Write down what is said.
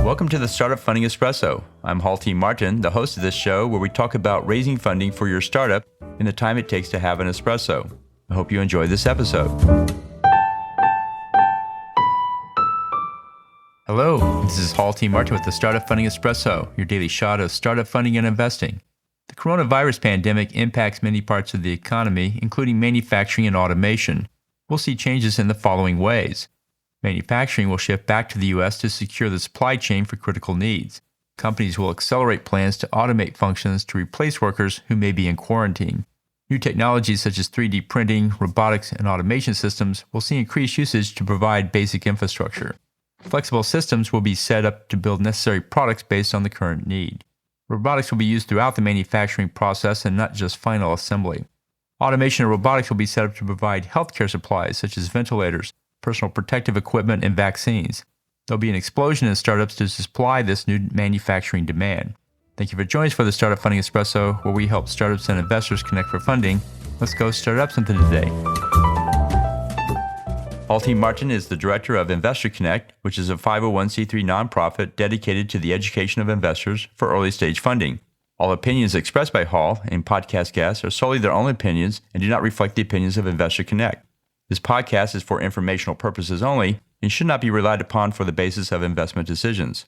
Welcome to the Startup Funding Espresso. I'm Halti Martin, the host of this show where we talk about raising funding for your startup and the time it takes to have an espresso. I hope you enjoy this episode. Hello, this is Halti Martin with the Startup Funding Espresso, your daily shot of startup funding and investing. The coronavirus pandemic impacts many parts of the economy, including manufacturing and automation. We'll see changes in the following ways. Manufacturing will shift back to the U.S. to secure the supply chain for critical needs. Companies will accelerate plans to automate functions to replace workers who may be in quarantine. New technologies such as 3D printing, robotics, and automation systems will see increased usage to provide basic infrastructure. Flexible systems will be set up to build necessary products based on the current need. Robotics will be used throughout the manufacturing process and not just final assembly. Automation and robotics will be set up to provide healthcare supplies such as ventilators, personal protective equipment, and vaccines. There'll be an explosion in startups to supply this new manufacturing demand. Thank you for joining us for the Startup Funding Espresso, where we help startups and investors connect for funding. Let's go start up something today. Halti Martin is the director of Investor Connect, which is a 501c3 nonprofit dedicated to the education of investors for early-stage funding. All opinions expressed by Hall and podcast guests are solely their own opinions and do not reflect the opinions of Investor Connect. This podcast is for informational purposes only and should not be relied upon for the basis of investment decisions.